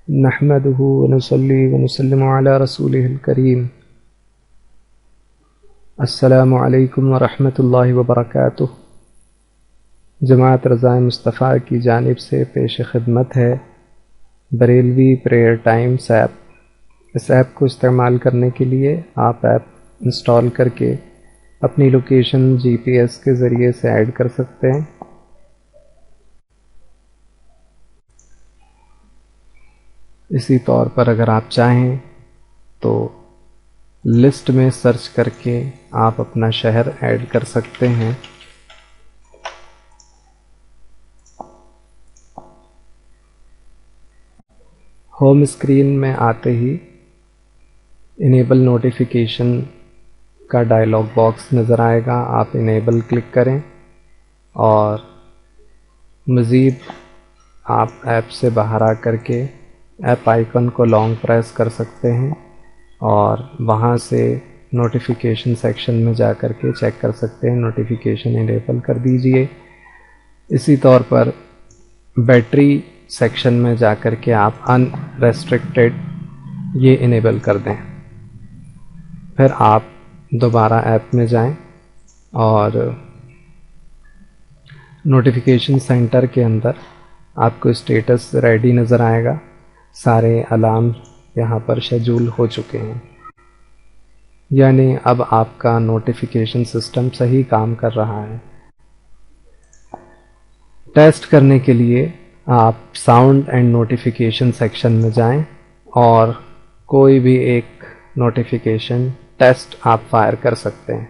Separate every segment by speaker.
Speaker 1: نحمده ونصلي ونسلم على رسوله الكريم. السلام علیکم ورحمۃ اللہ وبرکاتہ. جماعت رضائے مصطفیٰ کی جانب سے پیش خدمت ہے بریلوی پریئر ٹائمز ایپ. اس ایپ کو استعمال کرنے کے لیے آپ ایپ انسٹال کر کے اپنی لوکیشن جی پی ایس کے ذریعے سے ایڈ کر سکتے ہیں. اسی طور پر اگر آپ چاہیں تو لسٹ میں سرچ کر کے آپ اپنا شہر ایڈ کر سکتے ہیں. ہوم اسکرین میں آتے ہی انیبل نوٹیفیکیشن کا ڈائلاگ باکس نظر آئے گا. آپ انیبل کلک کریں اور مزید آپ ایپ سے باہر آ کر کے ایپ آئیکن کو لانگ پریس کر سکتے ہیں اور وہاں سے نوٹیفیکیشن سیکشن میں جا کر کے چیک کر سکتے ہیں. نوٹیفیکیشن انیبل کر دیجئے. اسی طور پر بیٹری سیکشن میں جا کر کے آپ ان ریسٹرکٹیڈ یہ انیبل کر دیں. پھر آپ دوبارہ ایپ میں جائیں اور نوٹیفیکیشن سینٹر کے اندر آپ کو اسٹیٹس ریڈی نظر آئے گا. سارے الارم یہاں پر شیڈول ہو چکے ہیں، یعنی اب آپ کا نوٹیفیکیشن سسٹم صحیح کام کر رہا ہے. ٹیسٹ کرنے کے لیے آپ ساؤنڈ اینڈ نوٹیفیکیشن سیکشن میں جائیں اور کوئی بھی ایک نوٹیفیکیشن ٹیسٹ آپ فائر کر سکتے ہیں.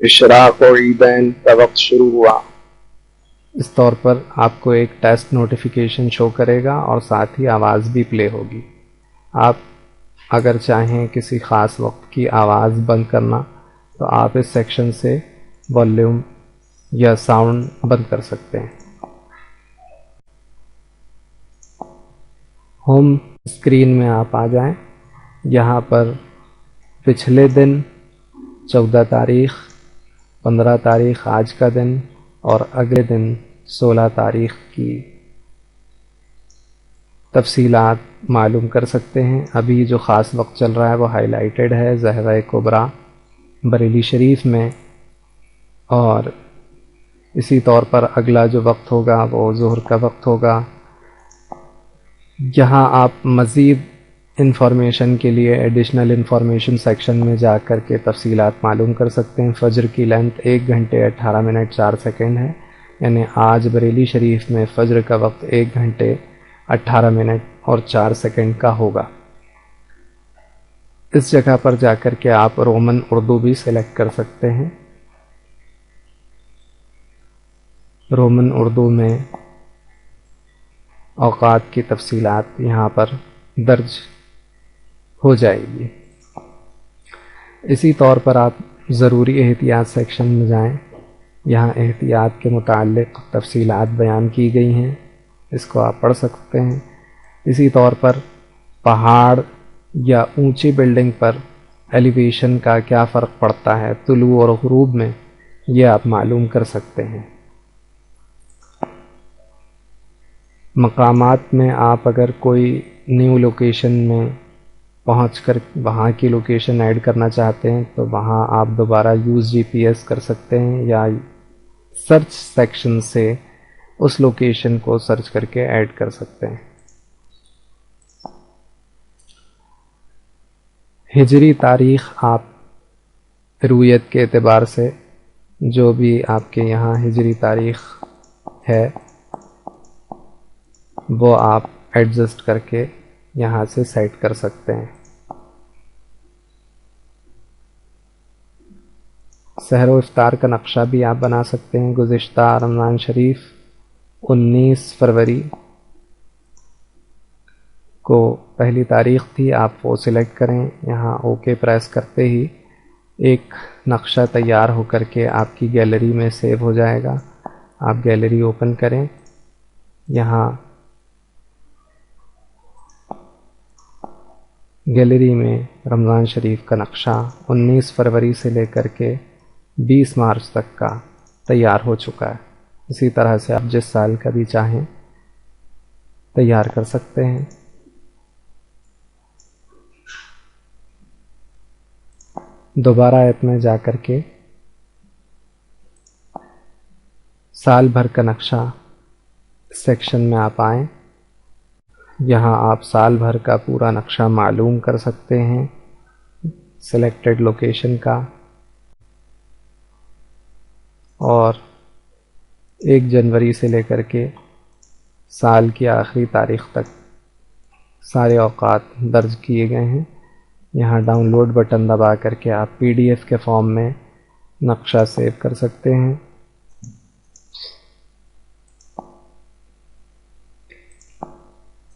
Speaker 1: اشراق و عیدین کا وقت شروع ہوا. اس طور پر آپ کو ایک ٹیسٹ نوٹیفیکیشن شو کرے گا اور ساتھ ہی آواز بھی پلے ہوگی. آپ اگر چاہیں کسی خاص وقت کی آواز بند کرنا تو آپ اس سیکشن سے والیوم یا ساؤنڈ بند کر سکتے ہیں. ہوم اسکرین میں آپ آ جائیں. یہاں پر پچھلے دن 14 تاریخ، 15 تاریخ آج کا دن اور اگلے دن 16 تاریخ کی تفصیلات معلوم کر سکتے ہیں. ابھی جو خاص وقت چل رہا ہے وہ ہائی لائٹڈ ہے ظہرہ کبریٰ بریلی شریف میں، اور اسی طور پر اگلا جو وقت ہوگا وہ ظہر کا وقت ہوگا. یہاں آپ مزید انفارمیشن کے لیے ایڈیشنل انفارمیشن سیکشن میں جا کر کے تفصیلات معلوم کر سکتے ہیں. فجر کی لینتھ 1 گھنٹے 18 منٹ 4 سیکنڈ ہے، یعنی آج بریلی شریف میں فجر کا وقت 1 گھنٹے 18 منٹ اور 4 سیکنڈ کا ہوگا. اس جگہ پر جا کر کے آپ رومن اردو بھی سلیکٹ کر سکتے ہیں. رومن اردو میں اوقات کی تفصیلات یہاں پر درج ہو جائے گی. اسی طور پر آپ ضروری احتیاط سیکشن میں جائیں. یہاں احتیاط کے متعلق تفصیلات بیان کی گئی ہیں، اس کو آپ پڑھ سکتے ہیں. اسی طور پر پہاڑ یا اونچی بلڈنگ پر ایلیویشن کا کیا فرق پڑتا ہے طلوع اور غروب میں، یہ آپ معلوم کر سکتے ہیں. مقامات میں آپ اگر کوئی نیو لوکیشن میں پہنچ کر وہاں کی لوکیشن ایڈ کرنا چاہتے ہیں تو وہاں آپ دوبارہ یوز جی پی ایس کر سکتے ہیں یا سرچ سیکشن سے اس لوکیشن کو سرچ کر کے ایڈ کر سکتے ہیں. ہجری تاریخ آپ رویت کے اعتبار سے جو بھی آپ کے یہاں ہجری تاریخ ہے وہ آپ ایڈجسٹ کر کے یہاں سے سیٹ کر سکتے ہیں. سحر و افطار کا نقشہ بھی آپ بنا سکتے ہیں. گزشتہ رمضان شریف 19 فروری کو پہلی تاریخ تھی. آپ وہ سلیکٹ کریں. یہاں اوکے پریس کرتے ہی ایک نقشہ تیار ہو کر کے آپ کی گیلری میں سیو ہو جائے گا. آپ گیلری اوپن کریں. یہاں گیلری میں رمضان شریف کا نقشہ 19 فروری سے لے کر کے 20 مارچ تک کا تیار ہو چکا ہے. اسی طرح سے آپ جس سال کا بھی چاہیں تیار کر سکتے ہیں۔ دوبارہ ایپ میں جا کر کے سال بھر کا نقشہ سیکشن میں آپ آئیں، یہاں آپ سال بھر کا پورا نقشہ معلوم کر سکتے ہیں سلیکٹڈ لوکیشن کا، اور 1 جنوری سے لے کر کے سال کی آخری تاریخ تک سارے اوقات درج کیے گئے ہیں۔ یہاں ڈاؤن لوڈ بٹن دبا کر کے آپ PDF کے فارم میں نقشہ سیو کر سکتے ہیں۔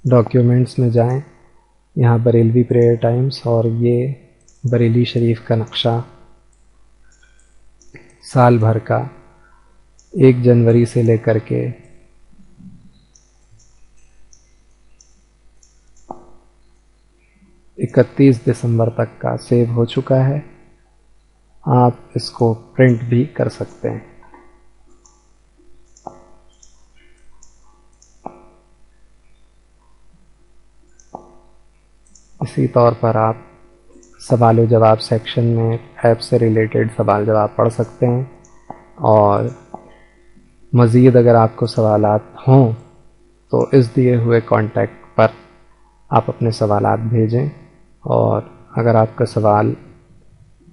Speaker 1: ڈاکیومنٹس میں جائیں، یہاں بریلوی پریئر ٹائمز اور یہ بریلی شریف کا نقشہ سال بھر کا 1 جنوری سے لے کر کے 31 دسمبر تک کا سیو ہو چکا ہے۔ آپ اس کو پرنٹ بھی کر سکتے ہیں۔ اسی طور پر آپ سوال و جواب سیکشن میں ایپ سے ریلیٹڈ سوال جواب پڑھ سکتے ہیں، اور مزید اگر آپ کو سوالات ہوں تو اس دیے ہوئے کانٹیکٹ پر آپ اپنے سوالات بھیجیں، اور اگر آپ کا سوال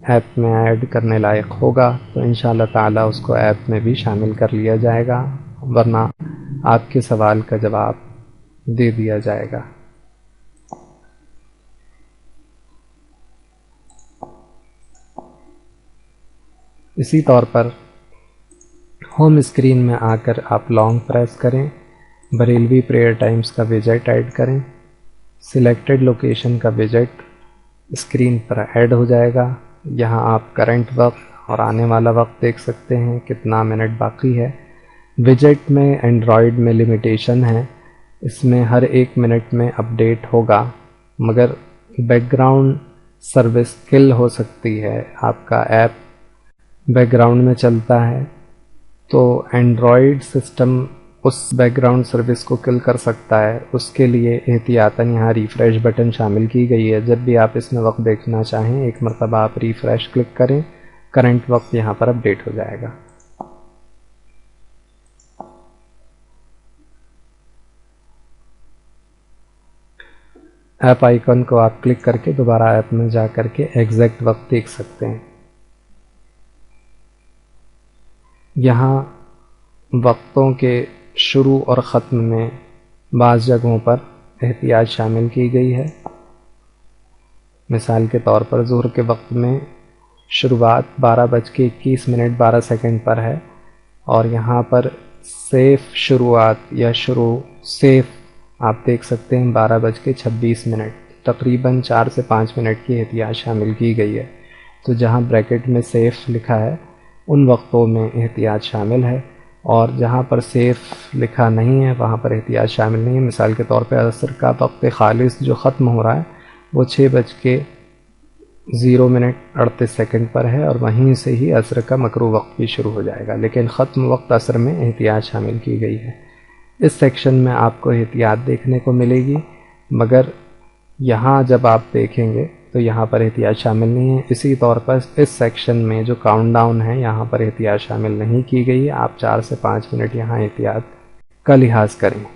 Speaker 1: ایپ میں ایڈ کرنے لائق ہوگا تو انشاءاللہ تعالی اس کو ایپ میں بھی شامل کر لیا جائے گا، ورنہ آپ کے سوال کا جواب دے دیا جائے گا۔ اسی طور پر ہوم اسکرین میں آ کر آپ لانگ پریس کریں، بریلوی پریئر ٹائمز کا ویجٹ ایڈ کریں، سلیکٹڈ لوکیشن کا ویجٹ اسکرین پر ایڈ ہو جائے گا۔ یہاں آپ کرنٹ وقت اور آنے والا وقت دیکھ سکتے ہیں، کتنا منٹ باقی ہے۔ ویجٹ میں اینڈرائیڈ میں لمیٹیشن ہے، اس میں ہر 1 منٹ میں اپڈیٹ ہوگا، مگر بیک گراؤنڈ سروس کل ہو سکتی ہے۔ آپ کا ایپ بیک گراؤنڈ میں چلتا ہے تو اینڈرائیڈ سسٹم اس بیک گراؤنڈ سروس کو کل کر سکتا ہے، اس کے لیے احتیاطاً یہاں ریفریش بٹن شامل کی گئی ہے۔ جب بھی آپ اس میں وقت دیکھنا چاہیں 1 مرتبہ آپ ریفریش کلک کریں، کرنٹ وقت یہاں پر اپڈیٹ ہو جائے گا۔ ایپ آئیکن کو آپ کلک کر کے دوبارہ ایپ میں جا کر کے ایگزیکٹ وقت دیکھ سکتے ہیں۔ یہاں وقتوں کے شروع اور ختم میں بعض جگہوں پر احتیاط شامل کی گئی ہے۔ مثال کے طور پر ظہر کے وقت میں شروعات 12:21 پر ہے، اور یہاں پر سیف شروعات یا شروع سیف آپ دیکھ سکتے ہیں 12:26، تقریباً 4 سے 5 منٹ کی احتیاط شامل کی گئی ہے۔ تو جہاں بریکٹ میں سیف لکھا ہے ان وقتوں میں احتیاط شامل ہے، اور جہاں پر سیف لکھا نہیں ہے وہاں پر احتیاط شامل نہیں ہے۔ مثال کے طور پہ عصر کا وقت خالص جو ختم ہو رہا ہے وہ 6:0:38 پر ہے، اور وہیں سے ہی عصر کا مکروہ وقت بھی شروع ہو جائے گا، لیکن ختم وقت عصر میں احتیاط شامل کی گئی ہے۔ اس سیکشن میں آپ کو احتیاط دیکھنے کو ملے گی، مگر یہاں جب آپ دیکھیں گے تو یہاں پر احتیاط شامل نہیں ہے۔ اسی طور پر اس سیکشن میں جو کاؤنٹ ڈاؤن ہے یہاں پر احتیاط شامل نہیں کی گئی ہے۔ آپ 4 سے 5 منٹ یہاں احتیاط کا لحاظ کریں۔